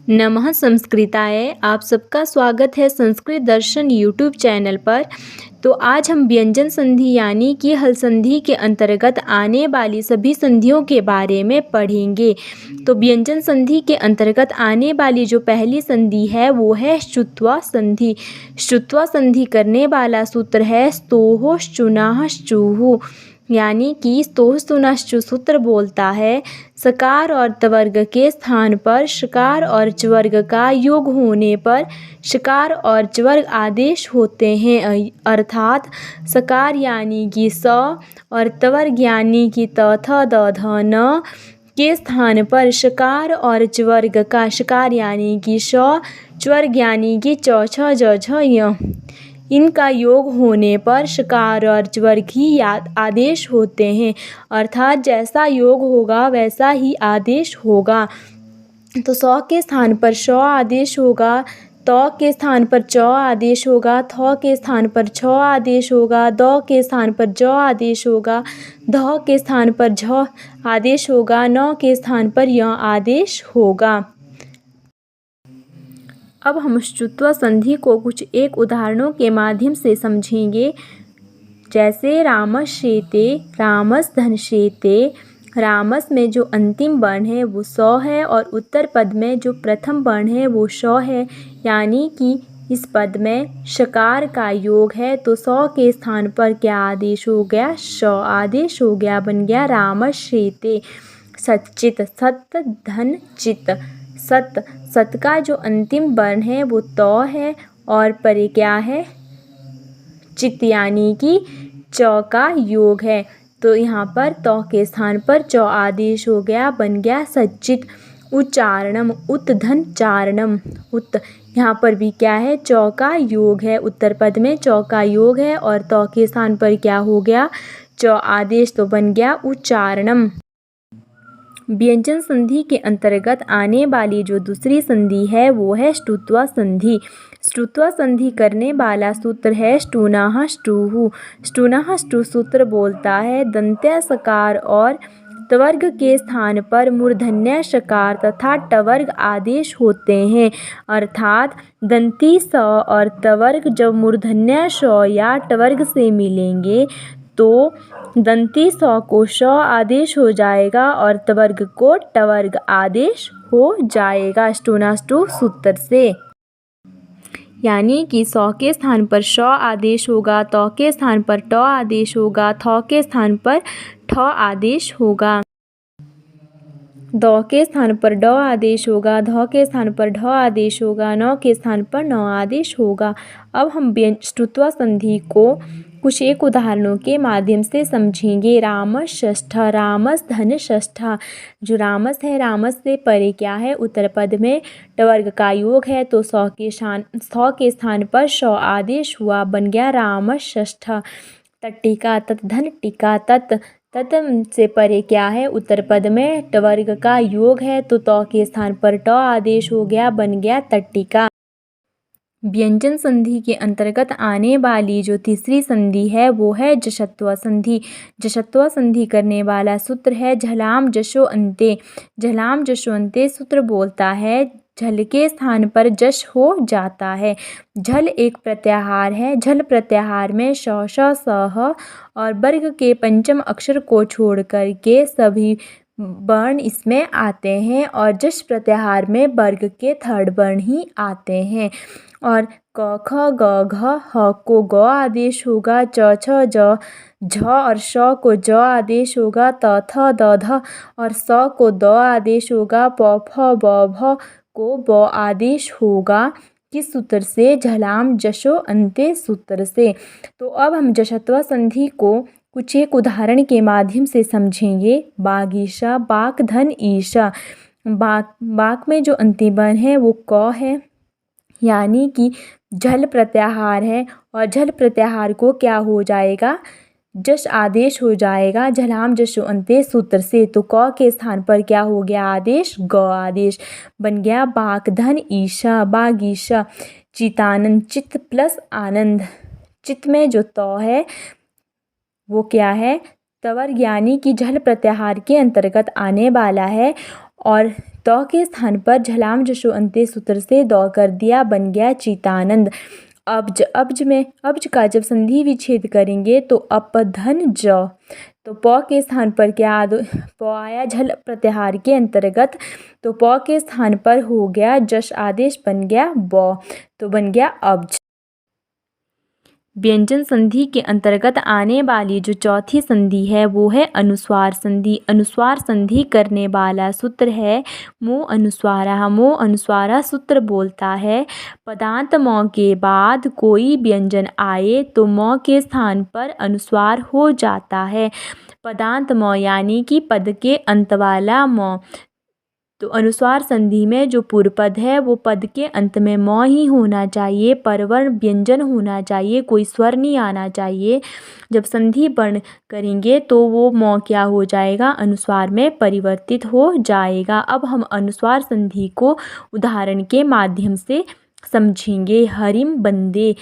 नमः संस्कृताय। आप सबका स्वागत है संस्कृत दर्शन यूट्यूब चैनल पर। तो आज हम व्यंजन संधि यानी कि हल संधि के अंतर्गत आने वाली सभी संधियों के बारे में पढ़ेंगे। तो व्यंजन संधि के अंतर्गत आने वाली जो पहली संधि है वो है श्चुत्वा संधि। श्चुत्वा संधि करने वाला सूत्र है स्तोः श्चुनाः श्चुः, यानी कि स्तोः श्चुनाः श्चुः सूत्र बोलता है सकार और तवर्ग के स्थान पर शकार और चवर्ग का योग होने पर शकार और चवर्ग आदेश होते हैं, अर्थात सकार यानी कि स और तवर्ग यानी कि त थ द ध न के स्थान पर शकार और चवर्ग का शकार यानी कि श, चवर्ग यानी कि च छ ज झ य, इनका योग होने पर शकार और चवर्ग ही आदेश होते हैं, अर्थात जैसा योग होगा वैसा ही आदेश होगा। तो सौ के स्थान पर श आदेश होगा, त के स्थान पर च आदेश होगा, थ के स्थान पर छ आदेश होगा, द के स्थान पर ज आदेश होगा, ध के स्थान पर झ आदेश होगा, न के स्थान पर य आदेश होगा। अब हम श्चुत्वा संधि को कुछ एक उदाहरणों के माध्यम से समझेंगे। जैसे रामश्चेते, रामस धनश्चेते। रामस में जो अंतिम वर्ण है वो स है और उत्तर पद में जो प्रथम वर्ण है वो श है, यानी कि इस पद में शकार का योग है। तो स के स्थान पर क्या आदेश हो गया? श आदेश हो गया, बन गया रामश्चेते। सच्चित, सत धन चित। सत का जो अंतिम वर्ण है वो त है और परे क्या है? चित, यानी कि च का योग है। तो यहाँ पर त के स्थान पर च आदेश हो गया, बन गया सच्चित। उच्चारणम, उत धन चारणम। उत, यहाँ पर भी क्या है? च का योग है, उत्तर पद में च का योग है और त के स्थान पर क्या हो गया? च आदेश, तो बन गया उच्चारणम। व्यंजन संधि के अंतर्गत आने वाली जो दूसरी संधि है वो है श्चुत्वा संधि। श्चुत्वा संधि करने वाला सूत्र है श्चुनाः श्चुः। श्चुनाः श्चुः सूत्र बोलता है दंत्य सकार और तवर्ग के स्थान पर मूर्धन्य शकार तथा टवर्ग आदेश होते हैं, अर्थात दंती स और तवर्ग जब मूर्धन्य श या टवर्ग से मिलेंगे तो दंती स को श आदेश हो जाएगा और तवर्ग को टवर्ग आदेश हो जाएगा श्चुनाः श्चुः सूत्र से। यानी कि स के स्थान पर श आदेश होगा, त के स्थान पर ट आदेश होगा, थ के स्थान पर ठ आदेश होगा, द के स्थान पर ड आदेश होगा, ध के स्थान पर ढ आदेश होगा, न के स्थान पर न आदेश होगा। अब हम श्चुत्वा संधि को कुछ एक उदाहरणों के माध्यम से समझेंगे। रामस षष्ठा, रामस धन षष्ठा। जो रामस है, रामस से परे क्या है? उत्तर पद में टवर्ग का योग है, तो स के स्थान पर श आदेश हुआ, बन गया रामस षष्ठा। तट्टिका, तत धन टिका तत्। तत् से परे क्या है? उत्तर पद में टवर्ग का योग है, तो त के स्थान पर ट आदेश हो गया, बन गया तट्टिका। व्यंजन संधि के अंतर्गत आने वाली जो तीसरी संधि है वो है जश्त्वा संधि। जश्त्वा संधि करने वाला सूत्र है झलाम जशो अन्ते। झलाम जशो अन्ते सूत्र बोलता है झल के स्थान पर जश हो जाता है। झल एक प्रत्याहार है। झल प्रत्याहार में श, श, स, ह और वर्ग के पंचम अक्षर को छोड़ कर के सभी वर्ण इसमें आते हैं और जश प्रत्याहार में वर्ग के थर्ड वर्ण ही आते हैं। और क, ख, ग, घ, ह को ग आदेश होगा, च, छ, ज, झ और श को ज आदेश होगा, त, थ, द, ध और स को द आदेश होगा, प, फ, ब, भ को ब आदेश होगा। किस सूत्र से? झलाम जशो अन्ते सूत्र से। तो अब हम जश्त्वा संधि को कुछ एक उदाहरण के माध्यम से समझेंगे। बागीशा, बाक धन ईशा। बाक में जो अंतिम वर्ण है वो क है, यानी कि झल प्रत्याहार है और झल प्रत्याहार को क्या हो जाएगा? जश आदेश हो जाएगा झलाम जशो अन्ते सूत्र से। तो क के स्थान पर क्या हो गया आदेश? ग आदेश, बन गया बाक धन ईशा, बागीशा। चितानंद, चित्त प्लस आनंद। चित्त में जो त है वो क्या है? तवर्ग यानी कि झल प्रत्याहार के अंतर्गत आने वाला है और त के स्थान पर झलाम जशो अंत्य सूत्र से द कर दिया, बन गया चितानंद। अब्ज, अब्ज में अब्ज का जब संधि विच्छेद करेंगे तो अपधन ज, तो प के स्थान पर क्या प आया झल प्रत्याहार के अंतर्गत, तो प के स्थान पर हो गया जश आदेश, बन गया ब, तो बन गया अब्ज। व्यंजन संधि के अंतर्गत आने वाली जो चौथी संधि है वो है अनुस्वार संधि। अनुस्वार संधि करने वाला सूत्र है मो अनुस्वारा। मो अनुस्वारा सूत्र बोलता है पदांत म के बाद कोई व्यंजन आए तो म के स्थान पर अनुस्वार हो जाता है। पदांत म यानी कि पद के अंत वाला म। तो अनुस्वार संधि में जो पूर्व पद है वो पद के अंत में म ही होना चाहिए, परवर्ण व्यंजन होना चाहिए, कोई स्वर नहीं आना चाहिए। जब संधि वर्ण करेंगे तो वो म क्या हो जाएगा, अनुस्वार में परिवर्तित हो जाएगा। अब हम अनुस्वार संधि को उदाहरण के माध्यम से समझेंगे। हरिम बंदे,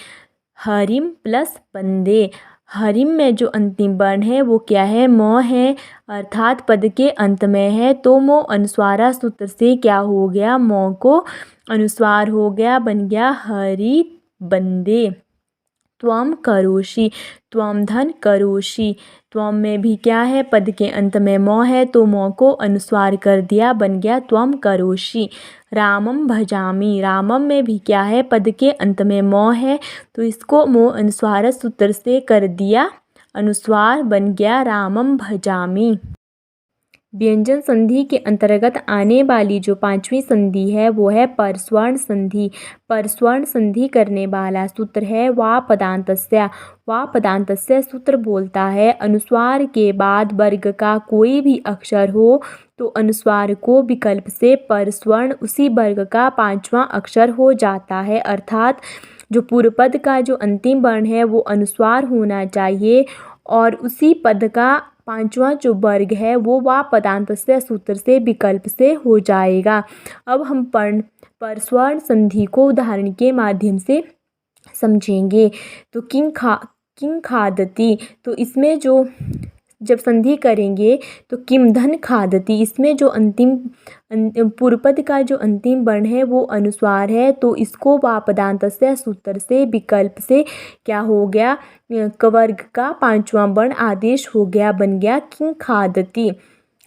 हरिम प्लस बंदे। हरिम में जो अंतिम वर्ण है वो क्या है, म है, अर्थात पद के अंत में है, तो मो अनुस्वारा सूत्र से क्या हो गया, म को अनुस्वार हो गया, बन गया हरि बंदे। त्वम करोषि, त्वम धन करोषि। त्वम में भी क्या है, पद के अंत में म है, तो म को अनुस्वार कर दिया, बन गया त्वम करोषि। रामम भजामि, रामम में भी क्या है, पद के अंत में म है, तो इसको मो अनुस्वार सूत्र से कर दिया अनुस्वार, बन गया रामम भजामि। व्यंजन संधि के अंतर्गत आने वाली जो पांचवी संधि है वो है परस्वर्ण संधि। परस्वर्ण संधि करने वाला सूत्र है वा पदांतस्य। वा पदांतस्य सूत्र बोलता है अनुस्वार के बाद वर्ग का कोई भी अक्षर हो तो अनुस्वार को विकल्प से परस्वर्ण उसी वर्ग का पांचवा अक्षर हो जाता है। अर्थात जो पूर्व पद का जो अंतिम वर्ण है वो अनुस्वार होना चाहिए और उसी पद का पांचवा जो वर्ग है वो वा पदांतस्य सूत्र से विकल्प से हो जाएगा। अब हम परस्वर्ण संधि को उदाहरण के माध्यम से समझेंगे। तो किं खादति, तो इसमें जो जब संधि करेंगे तो किम धन खादति, इसमें जो अंतिम पूर्व पद का जो अंतिम वर्ण है वो अनुस्वार है, तो इसको वा पदांतस्य सूत्र से विकल्प से क्या हो गया, कवर्ग का पांचवा वर्ण आदेश हो गया, बन गया किं खादति।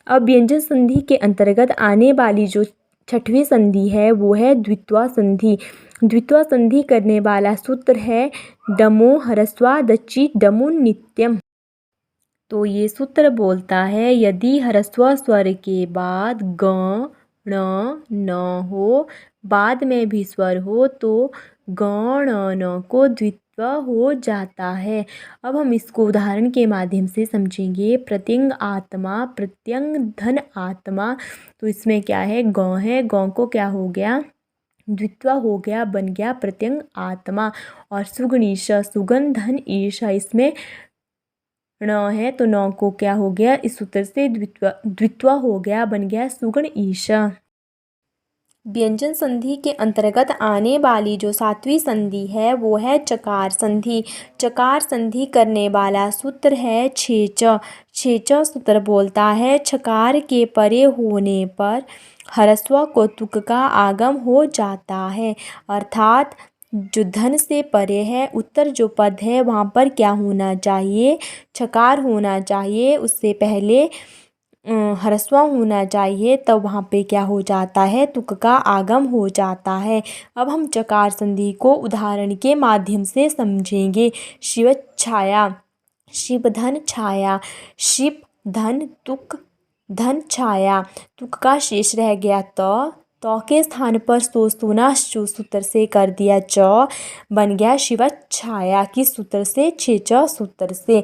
अब व्यंजन संधि के अंतर्गत आने वाली जो छठवीं संधि है वो है द्वित्वा संधि। द्वित्वा संधि करने वाला सूत्र है डमो ह्रस्वा दच्ची डमो नित्यम। तो ये सूत्र बोलता है यदि ह्रस्व स्वर के बाद ग ण न हो, बाद में भी स्वर हो तो ग ण न को द्वित्व हो जाता है। अब हम इसको उदाहरण के माध्यम से समझेंगे। प्रत्यंग आत्मा, प्रत्यंग धन आत्मा, तो इसमें क्या है, ग है, ग को क्या हो गया, द्वित्व हो गया, बन गया प्रत्यंग आत्मा। और सुगणीश, सुगन धन ईशा, इसमें न है तो न को क्या हो गया, इस सूत्र से द्वित्व हो गया, बन गया सुगण ईशा। व्यंजन संधि के अंतर्गत आने वाली जो सातवीं संधि है वो है चकार संधि। चकार संधि करने वाला सूत्र है छेच। छेच सूत्र बोलता है छकार के परे होने पर ह्रस्व को तुक का आगम हो जाता है। अर्थात जो धन से परे है, उत्तर जो पद है वहाँ पर क्या होना चाहिए, छकार होना चाहिए, उससे पहले ह्रस्व होना चाहिए, तब वहाँ पे क्या हो जाता है, तुक का आगम हो जाता है। अब हम चकार संधि को उदाहरण के माध्यम से समझेंगे। शिव छाया, शिव धन छाया, शिव धन तुक धन छाया, तुक का शेष रह गया तो के स्थान पर सोना सूत्र से कर दिया च, बन गया शिव छाया, किस सूत्र से, छेच सूत्र से।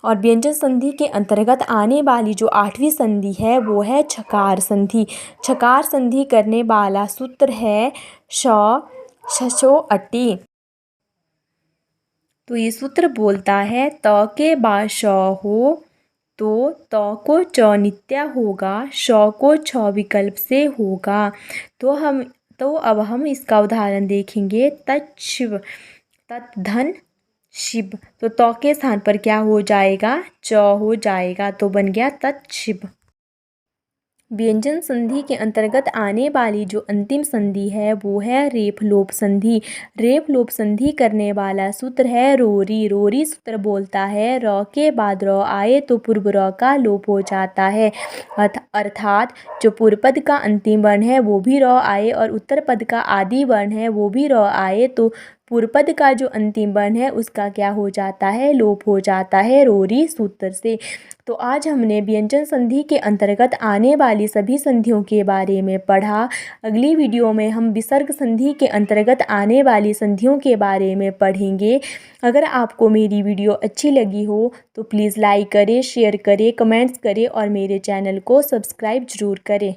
और व्यंजन संधि के अंतर्गत आने वाली जो आठवीं संधि है वो है छकार संधि। छकार संधि करने वाला सूत्र है शशो अटी। तो ये सूत्र बोलता है त के बाद श हो तो त को च नित्य होगा, श को छ विकल्प से होगा। तो अब हम इसका उदाहरण देखेंगे। तत्शिव, तत् धन शिव, तो त के स्थान पर क्या हो जाएगा, च हो जाएगा, तो बन गया तत्शिव। व्यंजन संधि के अंतर्गत आने वाली जो अंतिम संधि है वो है रेफ लोप संधि। रेफ लोप संधि करने वाला सूत्र है रोरी। रोरी सूत्र बोलता है र के बाद र आए तो पूर्व र का लोप हो जाता है। अर्थात जो पूर्व पद का अंतिम वर्ण है वो भी र आए और उत्तर पद का आदि वर्ण है वो भी र आए तो पूर्व पद का जो अंतिम वर्ण है उसका क्या हो जाता है, लोप हो जाता है रोरी सूत्र से। तो आज हमने व्यंजन संधि के अंतर्गत आने वाली सभी संधियों के बारे में पढ़ा। अगली वीडियो में हम विसर्ग संधि के अंतर्गत आने वाली संधियों के बारे में पढ़ेंगे। अगर आपको मेरी वीडियो अच्छी लगी हो तो प्लीज़ लाइक करें, शेयर करें, कमेंट्स करें और मेरे चैनल को सब्सक्राइब ज़रूर करें।